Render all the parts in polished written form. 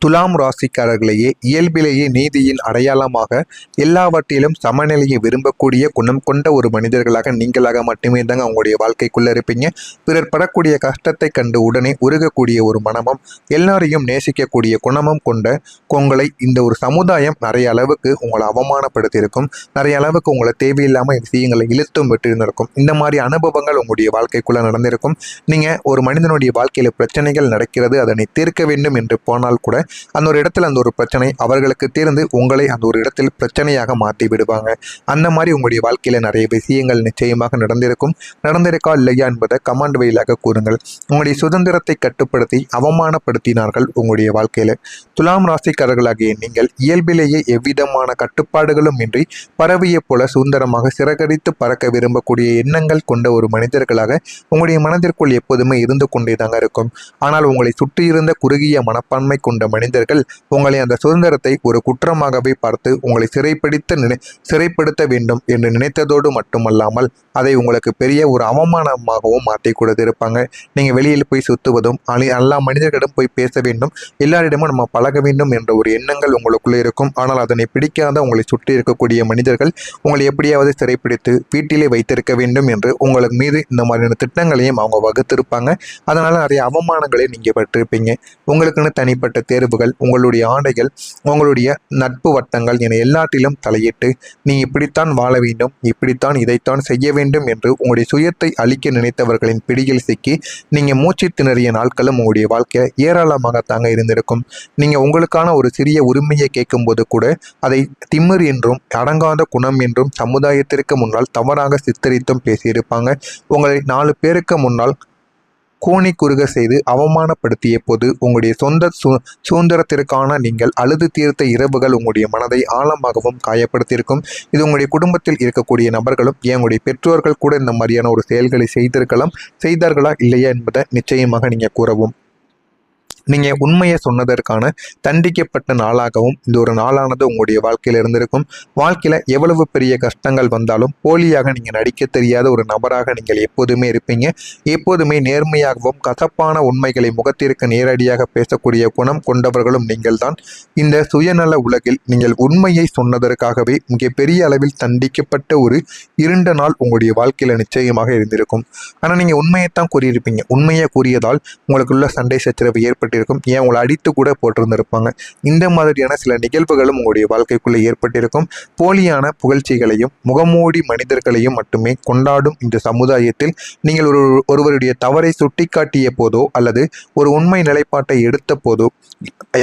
துலாம் ராசிக்காரர்களையே இயல்பிலேயே நீதியின் அடையாளமாக எல்லாவற்றிலும் சமநிலையை விரும்பக்கூடிய குணம் கொண்ட ஒரு மனிதர்களாக நீங்களாக மட்டுமே தாங்க அவங்களுடைய வாழ்க்கைக்குள்ள இருப்பீங்க. பிறர் படக்கூடிய கஷ்டத்தை கண்டு உடனே உருகக்கூடிய ஒரு மனமும் எல்லாரையும் நேசிக்கக்கூடிய குணமும் கொண்ட உங்களை இந்த ஒரு சமுதாயம் நிறைய அளவுக்கு உங்களை அவமானப்படுத்தியிருக்கும், நிறைய அளவுக்கு உங்களை தேவையில்லாமல் விஷயங்களை இழுத்தும் விட்டிருந்திருக்கும். இந்த மாதிரி அனுபவங்கள் உங்களுடைய வாழ்க்கைக்குள்ள நடந்திருக்கும். நீங்க ஒரு மனிதனுடைய வாழ்க்கையில பிரச்சனைகள் நடக்கிறது, அதனை தீர்க்க வேண்டும் என்று போனால் கூட அந்த ஒரு இடத்துல அந்த ஒரு பிரச்சனை அவர்களுக்கு தீர்ந்து உங்களை அந்த ஒரு இடத்தில் பிரச்சனையாக மாற்றி விடுவாங்க. அந்த மாதிரி உங்களுடைய வாழ்க்கையில நிறைய விஷயங்கள் நிச்சயமாக நடந்திருக்கா இல்லையா என்பதை கமாண்ட் வழியாக கூறுங்கள். உங்களுடைய சுதந்திரத்தை கட்டுப்படுத்தி அவமானப்படுத்தினார்கள் உங்களுடைய வாழ்க்கையில. துலாம் ராசிக்காரர்களாகிய நீங்கள் இயல்பிலேயே எவ்விதமான கட்டுப்பாடுகளும் இன்றி பறவையை போல சுதந்திரமாக சிறகடித்து பறக்க விரும்பக்கூடிய எண்ணங்கள் கொண்ட ஒரு மனிதர்களாக உங்களுடைய மனதிற்குள் எப்போதுமே இருந்து கொண்டேதாங்க இருக்கும். ஆனால் உங்களை சுற்றியிருந்த குறுகிய மனப்பான்மை கொண்ட மனிதர்கள் உங்களை அந்த சுதந்திரத்தை ஒரு குற்றமாகவே பார்த்து உங்களை சிறைப்படுத்த வேண்டும் என்று நினைத்ததோடு மட்டுமல்லாமல் அதை உங்களுக்கு பெரிய ஒரு அவமானமாகவும் மாற்றி கொடுத்திருப்பாங்க. நீங்க வெளியில் போய் சுத்துவதும் எல்லா மனிதர்களிடம் போய் பேச வேண்டும், எல்லாரிடமும் நம்ம பழக வேண்டும் என்ற ஒரு எண்ணங்கள் உங்களுக்குள்ளே இருக்கும். ஆனால் அதனை பிடிக்காத உங்களை சுற்றி இருக்கக்கூடிய மனிதர்கள் உங்களை எப்படியாவது சிறைப்பிடித்து வீட்டிலே வைத்திருக்க வேண்டும் என்று உங்களுக்கு மீது இந்த மாதிரியான திட்டங்களையும் அவங்க வகுத்திருப்பாங்க. அதனால நிறைய அவமானங்களை நீங்க பெற்றிருப்பீங்க. உங்களுக்குன்னு தனிப்பட்ட தேர்வுகள், உங்களுடைய ஆடைகள், உங்களுடைய நட்பு வட்டங்கள் என எல்லாத்திலும் தலையிட்டு நீ இப்படித்தான் வாழ வேண்டும், இப்படித்தான் இதைத்தான் செய்ய வேண்டும் என்று உங்களுடைய சுயத்தை அழிக்க நினைத்தவர்களின் பிடியில் சிக்கி நீங்க மூச்சு திணறிய நாட்களும் உங்களுடைய வாழ்க்கை ஏராளமாகத்தாங்க இருந்திருக்கும். நீங்க உங்களுக்கான ஒரு சிறிய உரிமையை கேட்கும்போது கூட அதை திமிர் என்றும் அடங்காத குணம் என்றும் சமுதாயத்திற்கு முன்னால் தவறாக சித்தரித்தும் பேசியிருப்பாங்க. உங்களை 4 பேருக்கு முன்னால் கூனி குறுக செய்து அவமானப்படுத்திய போது உங்களுடைய சொந்த சுதந்திரத்திற்கான நீங்கள் அழுது தீர்த்த இரவுகள் உங்களுடைய மனதை ஆழமாகவும் காயப்படுத்தியிருக்கும். இது உங்களுடைய குடும்பத்தில் இருக்கக்கூடிய நபர்களும் உங்களுடைய பெற்றோர்கள் கூட இந்த மாதிரியான ஒரு செயல்களை செய்தார்களா இல்லையா என்பதை நிச்சயமாக நீங்க கூறவும். நீங்க உண்மையை சொன்னதற்கான தண்டிக்கப்பட்ட நாளாகவும் இந்த ஒரு நாளானது உங்களுடைய வாழ்க்கையில இருந்திருக்கும். வாழ்க்கையில எவ்வளவு பெரிய கஷ்டங்கள் வந்தாலும் போலியாக நீங்க நடிக்க தெரியாத ஒரு நபராக நீங்கள் எப்போதுமே இருப்பீங்க. எப்போதுமே நேர்மையாகவும் கசப்பான உண்மைகளை முகத்திற்கு நேரடியாக பேசக்கூடிய குணம் கொண்டவர்களும் நீங்கள் தான். இந்த சுயநல உலகில் நீங்கள் உண்மையை சொன்னதற்காகவே மிக பெரிய அளவில் தண்டிக்கப்பட்ட ஒரு இருண்ட நாள் உங்களுடைய வாழ்க்கையில நிச்சயமாக இருந்திருக்கும். ஆனா நீங்க உண்மையைத்தான் கூறியிருப்பீங்க. உண்மையை கூறியதால் உங்களுக்குள்ள சண்டை சச்சரவு ஏற்பட்டு உங்களை அடித்து கூட போட்டிருந்திருப்பாங்க. இந்த மாதிரியான சில நிகழ்வுகளும் உங்களுடைய வாழ்க்கைக்குள்ள ஏற்பட்டிருக்கும். போலியான புகழ்ச்சிகளையும் முகமூடி மனிதர்களையும் மட்டுமே கொண்டாடும் இந்த சமுதாயத்தில் நீங்கள் ஒருவருடைய தவறை சுட்டிக்காட்டிய போதோ அல்லது ஒரு உண்மை நிலைப்பாட்டை எடுத்த போதோ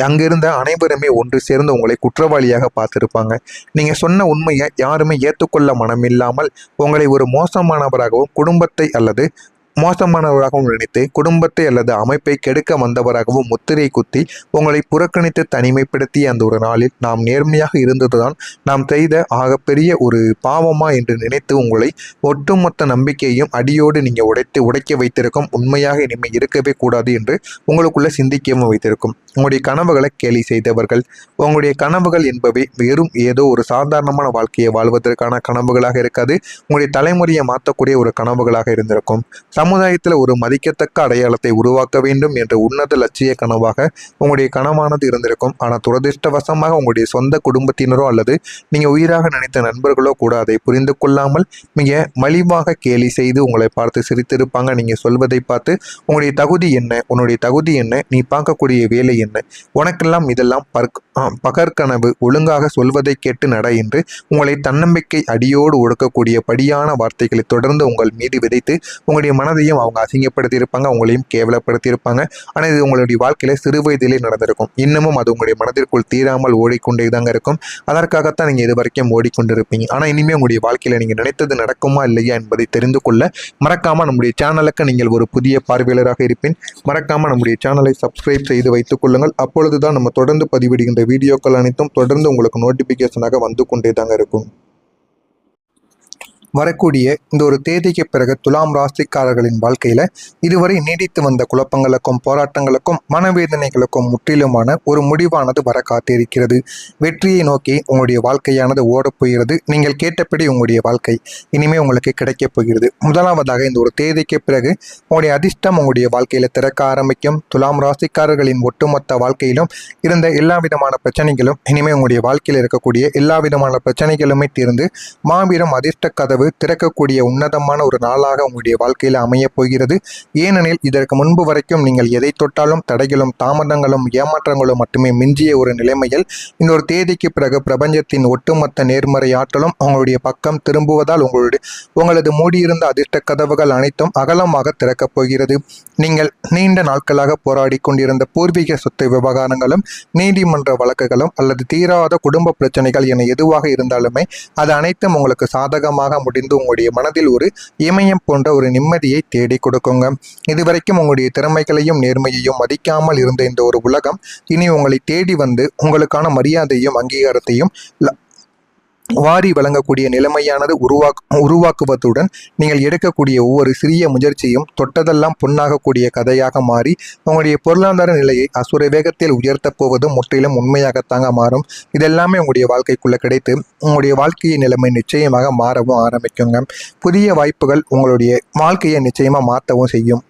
அங்கிருந்த அனைவருமே ஒன்று சேர்ந்து உங்களை குற்றவாளியாக பார்த்திருப்பாங்க. நீங்க சொன்ன உண்மையை யாருமே ஏற்றுக்கொள்ள மனமில்லாமல் உங்களை ஒரு மோசமானவராகவும் குடும்பத்தை அல்லது மோசமானவராகவும் நினைத்து குடும்பத்தை அல்லது அமைப்பை கெடுக்க வந்தவராகவும் முத்திரை குத்தி உங்களை புறக்கணித்து தனிமைப்படுத்திய அந்த ஒரு நாளில் நாம் நேர்மையாக இருந்ததுதான் நாம் செய்த ஆகப்பெரிய ஒரு பாவமா என்று நினைத்து உங்களை ஒட்டுமொத்த நம்பிக்கையும் அடியோடு நீங்க உடைக்க வைத்திருக்கும். உண்மையாக இனிமேல் இருக்கவே கூடாது என்று உங்களுக்குள்ள சிந்திக்கவும் வைத்திருக்கும். உங்களுடைய கனவுகளை கேலி செய்தவர்கள், உங்களுடைய கனவுகள் என்பவை வெறும் ஏதோ ஒரு சாதாரணமான வாழ்க்கையை வாழ்வதற்கான கனவுகளாக இருக்காது. உங்களுடைய தலைமுறையை மாற்றக்கூடிய ஒரு கனவுகளாக இருந்திருக்கும். சமுதாயத்தில் ஒரு மதிக்கத்தக்க அடையாளத்தை உருவாக்க வேண்டும் என்ற உன்னத லட்சிய கனவாக உங்களுடைய கனவானது இருந்திருக்கும். ஆனால் துரதிருஷ்டவசமாக உங்களுடைய சொந்த குடும்பத்தினரோ அல்லது நீங்க உயிராக நினைத்த நண்பர்களோ கூட அதை புரிந்து கொள்ளாமல் மிக மலிவாக கேலி செய்து உங்களை பார்த்து சிரித்திருப்பாங்க. நீங்க சொல்வதை பார்த்து உங்களுடைய தகுதி என்ன, உன்னுடைய தகுதி என்ன, நீ பார்க்கக்கூடிய வேலை என்ன, உனக்கெல்லாம் இதெல்லாம் பகற்கனவு, ஒழுங்காக சொல்வதை கேட்டு நட என்று உங்களை தன்னம்பிக்கை அடியோடு ஒடுக்கக்கூடிய படியான வார்த்தைகளை தொடர்ந்து உங்கள் மீது விதைத்து உங்களுடைய மனதையும் அவங்க அசிங்கப்படுத்தியிருப்பாங்க, உங்களையும் கேவலப்படுத்தியிருப்பாங்க. ஆனால் இது உங்களுடைய வாழ்க்கையில சிறு வயதிலே நடந்திருக்கும். இன்னமும் அது உங்களுடைய மனதிற்குள் தீராமல் ஓடிக்கொண்டே தாங்க இருக்கும். அதற்காகத்தான் நீங்க இது வரைக்கும் ஓடிக்கொண்டிருப்பீங்க. ஆனால் இனிமேல் உங்களுடைய வாழ்க்கையில நீங்க நினைத்தது நடக்குமா இல்லையா என்பதை தெரிந்து கொள்ள மறக்காம நம்முடைய சேனலுக்கு நீங்கள் ஒரு புதிய பார்வையாளராக இருப்பேன். மறக்காம நம்முடைய சேனலை சப்ஸ்கிரைப் செய்து வைத்துக் கொள்ளுங்கள். அப்பொழுதுதான் நம்ம தொடர்ந்து பதிவிடுகின்ற வீடியோக்கள் அனைத்தும் தொடர்ந்து உங்களுக்கு நோட்டிபிகேஷனாக வந்து கொண்டே தாங்க இருக்கும். வரக்கூடிய இந்த ஒரு தேதிக்கு பிறகு துலாம் ராசிக்காரர்களின் வாழ்க்கையில இதுவரை நீடித்து வந்த குழப்பங்களுக்கும் போராட்டங்களுக்கும் மனவேதனைகளுக்கும் முற்றிலுமான ஒரு முடிவானது வர காத்திருக்கிறது. வெற்றியை நோக்கி உங்களுடைய வாழ்க்கையானது ஓடப் போகிறது. நீங்கள் கேட்டபடி உங்களுடைய வாழ்க்கை இனிமே உங்களுக்கு கிடைக்கப் போகிறது. முதலாவதாக இந்த ஒரு தேதிக்கு பிறகு உங்களுடைய அதிர்ஷ்டம் உங்களுடைய வாழ்க்கையில திறக்க ஆரம்பிக்கும். துலாம் ராசிக்காரர்களின் ஒட்டுமொத்த வாழ்க்கையிலும் இருந்த எல்லா விதமான பிரச்சனைகளும் இனிமே உங்களுடைய வாழ்க்கையில் இருக்கக்கூடிய எல்லா விதமான பிரச்சனைகளுமே தீர்ந்து மாபெரும் அதிர்ஷ்ட கதவு திறக்கக்கூடிய உன்னதமான ஒரு நாளாக உங்களுடைய வாழ்க்கையில் அமையப் போகிறது. ஏனெனில் இதற்கு முன்பு வரைக்கும் நீங்கள் எதை தொட்டாலும் தடைகளும் தாமதங்களும் ஏமாற்றங்களும் மட்டுமே மிஞ்சிய ஒரு நிலைமையில் இந்த ஒரு தேதிக்கு பிறகு பிரபஞ்சத்தின் ஒட்டுமொத்த நேர்மறை ஆற்றலும் உங்களுடைய பக்கம் திரும்புவதால் உங்களது மூடியிருந்த அதிர்ஷ்ட கதவுகள் அனைத்தும் அகலமாக திறக்கப் போகிறது. நீங்கள் நீண்ட நாட்களாக போராடி கொண்டிருந்த பூர்வீக சொத்து விவகாரங்களும் நீதிமன்ற வழக்குகளும் அல்லது தீராத குடும்ப பிரச்சனைகள் என எதுவாக இருந்தாலுமே அது அனைத்தும் உங்களுக்கு சாதகமாக முடிந்து உங்களுடைய மனதில் ஒரு இமயம் போன்ற ஒரு நிம்மதியை தேடி கொடுக்குங்க. இதுவரைக்கும் உங்களுடைய திறமைகளையும் நேர்மையையும் மதிக்காமல் இருந்த இந்த ஒரு உலகம் இனி உங்களை தேடி வந்து உங்களுக்கான மரியாதையும் அங்கீகாரத்தையும் வாரி வழங்கக்கூடிய நிலைமையானது உருவாக்குவதுடன் நீங்கள் எடுக்கக்கூடிய ஒவ்வொரு சிறிய முயற்சியும் தொட்டதெல்லாம் பொன்னாகக்கூடிய கதையாக மாறி உங்களுடைய பொருளாதார நிலையை அசுர வேகத்தில் உயர்த்தப் போவதும் முற்றிலும் உண்மையாகத்தாங்க மாறும். இதெல்லாமே உங்களுடைய வாழ்க்கைக்குள்ள கிடைத்து உங்களுடைய வாழ்க்கையின் நிலைமை நிச்சயமாக மாறவும் ஆரம்பிக்குங்க. புதிய வாய்ப்புகள் உங்களுடைய வாழ்க்கையை நிச்சயமாக மாற்றவும் செய்யும்.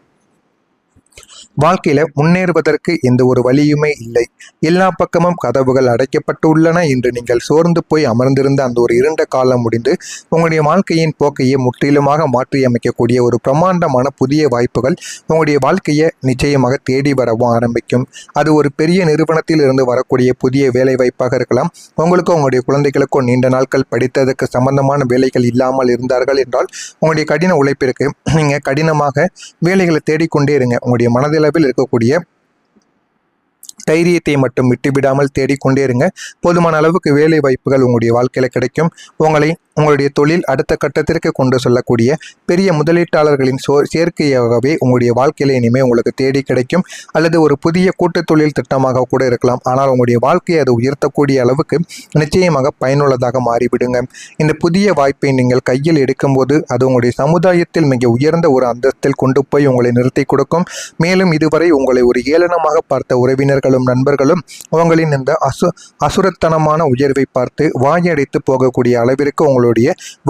வாழ்க்கையில முன்னேறுவதற்கு எந்த ஒரு வழியுமே இல்லை. எல்லா பக்கமும் கதவுகள் அடைக்கப்பட்டு உள்ளன என்று நீங்கள் சோர்ந்து போய் அமர்ந்திருந்த அந்த ஒரு இருண்ட காலம் முடிந்து உங்களுடைய வாழ்க்கையின் போக்கையை முற்றிலுமாக மாற்றி அமைக்கக்கூடிய ஒரு பிரமாண்டமான புதிய வாய்ப்புகள் உங்களுடைய வாழ்க்கையை நிச்சயமாக தேடி வரவும் ஆரம்பிக்கும். அது ஒரு பெரிய நிறுவனத்தில் இருந்து வரக்கூடிய புதிய வேலை வாய்ப்பாக இருக்கலாம். உங்களுக்கும் உங்களுடைய குழந்தைகளுக்கும் நீண்ட நாட்கள் படித்ததற்கு சம்பந்தமான வேலைகள் இல்லாமல் இருந்தார்கள் என்றால் உங்களுடைய கடின உழைப்பிற்கு நீங்க கடினமாக வேலைகளை தேடிக்கொண்டே இருங்க. உங்களுடைய மனதில் இருக்கக்கூடிய தைரியத்தை மட்டும் விட்டுவிடாமல் தேடிக்கொண்டே இருங்க. போதுமான அளவுக்கு வேலை வாய்ப்புகள் உங்களுடைய வாழ்க்கையில கிடைக்கும். உங்களுடைய தொழில் அடுத்த கட்டத்திற்கு கொண்டு செல்லக்கூடிய பெரிய முதலீட்டாளர்களின் சேர்க்கையாகவே உங்களுடைய வாழ்க்கையில இனிமேல் உங்களுக்கு தேடி கிடைக்கும். அல்லது ஒரு புதிய கூட்டு தொழில் திட்டமாக கூட இருக்கலாம். ஆனால் உங்களுடைய வாழ்க்கையை அது உயர்த்தக்கூடிய அளவுக்கு நிச்சயமாக பயனுள்ளதாக மாறிவிடுங்க. இந்த புதிய வாய்ப்பை நீங்கள் கையில் எடுக்கும்போது அது உங்களுடைய சமுதாயத்தில் மிக உயர்ந்த ஒரு அந்தஸ்தில் கொண்டு போய் உங்களை நிறுத்தி கொடுக்கும். மேலும் இதுவரை உங்களை ஒரு ஏளனமாக பார்த்த உறவினர்களும் நண்பர்களும் உங்களின் இந்த அசுரத்தனமான உயர்வை பார்த்து வாயடைத்து போகக்கூடிய அளவிற்கு உங்களுடைய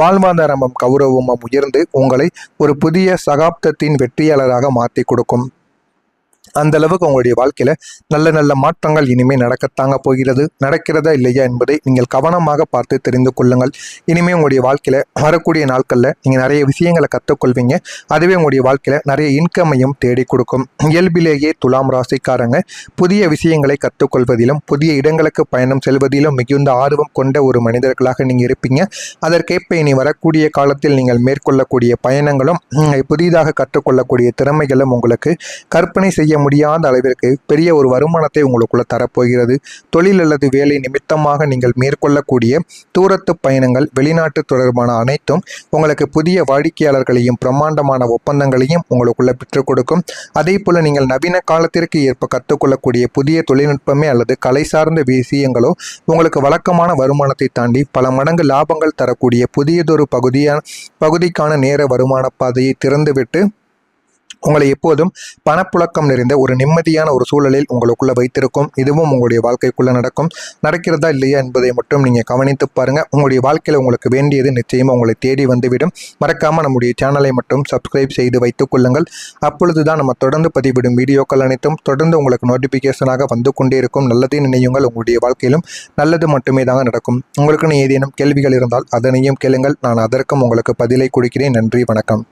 வாழ்வாதாரமும் கௌரவமும் உயர்ந்து உங்களை ஒரு புதிய சகாப்தத்தின் வெற்றியாளராக மாற்றி கொடுக்கும். அந்த அளவுக்கு உங்களுடைய வாழ்க்கையில நல்ல நல்ல மாற்றங்கள் இனிமேல் நடக்கத்தாங்க போகிறது. நடக்கிறதா இல்லையா என்பதை நீங்கள் கவனமாக பார்த்து தெரிந்து கொள்ளுங்கள். இனிமேல் உங்களுடைய வாழ்க்கையில வரக்கூடிய நாட்கள்ல நீங்க நிறைய விஷயங்களை கற்றுக்கொள்வீங்க. அதுவே உங்களுடைய வாழ்க்கையில நிறைய இன்கமையும் தேடி கொடுக்கும். இயல்பிலேயே துலாம் ராசிக்காரங்க புதிய விஷயங்களை கற்றுக்கொள்வதிலும் புதிய இடங்களுக்கு பயணம் செல்வதிலும் மிகுந்த ஆர்வம் கொண்ட ஒரு மனிதர்களாக நீங்க இருப்பீங்க. அதற்கேற்ப இனி வரக்கூடிய காலத்தில் நீங்கள் மேற்கொள்ளக்கூடிய பயணங்களும் புதிதாக கற்றுக்கொள்ளக்கூடிய திறமைகளும் உங்களுக்கு கற்பனை செய்ய முடியாத அளவிற்கு பெரிய ஒரு வருமானத்தை உங்களுக்குள்ள தரப்போகிறது. தொழில் அல்லது வேலை நிமித்தமாக நீங்கள் மேற்கொள்ளக்கூடிய தூரத்து பயணங்கள் வெளிநாட்டு தொடர்பான அனைத்தும் உங்களுக்கு புதிய வாடிக்கையாளர்களையும் பிரம்மாண்டமான ஒப்பந்தங்களையும் உங்களுக்குள்ள பெற்றுக் கொடுக்கும். அதே போல நீங்கள் நவீன காலத்திற்கு ஏற்ப கற்றுக்கொள்ளக்கூடிய புதிய தொழில்நுட்பமே அல்லது கலை சார்ந்த விஷயங்களோ உங்களுக்கு வழக்கமான வருமானத்தை தாண்டி பல மடங்கு லாபங்கள் தரக்கூடிய புதியதொரு பகுதிக்கான நேர வருமான பாதையை திறந்துவிட்டு உங்களை எப்போதும் பணப்புழக்கம் நிறைந்த ஒரு நிம்மதியான ஒரு சூழலில் உங்களுக்குள்ள வைத்திருக்கும். இதுவும் உங்களுடைய வாழ்க்கைக்குள்ள நடக்கிறதா இல்லையா என்பதை மட்டும் நீங்க கவனித்து பாருங்க. உங்களுடைய வாழ்க்கையில உங்களுக்கு வேண்டியது நிச்சயமா உங்களை தேடி வந்துவிடும். மறக்காம நம்முடைய சேனலை மட்டும் சப்ஸ்கிரைப் செய்து வைத்துக் கொள்ளுங்கள். அப்பொழுதுதான் நம்ம தொடர்ந்து பதிவிடும் வீடியோக்கள் அனைத்தும் தொடர்ந்து உங்களுக்கு நோட்டிபிகேஷனாக வந்து கொண்டே இருக்கும். நல்லதே நினையுங்கள். உங்களுடைய வாழ்க்கையிலும் நல்லது மட்டுமே தாங்க நடக்கும். உங்களுக்கு ஏதேனும் கேள்விகள் இருந்தால் அதனையும் கேளுங்கள். நான் அதற்கும் உங்களுக்கு பதிலை கொடுக்கிறேன். நன்றி, வணக்கம்.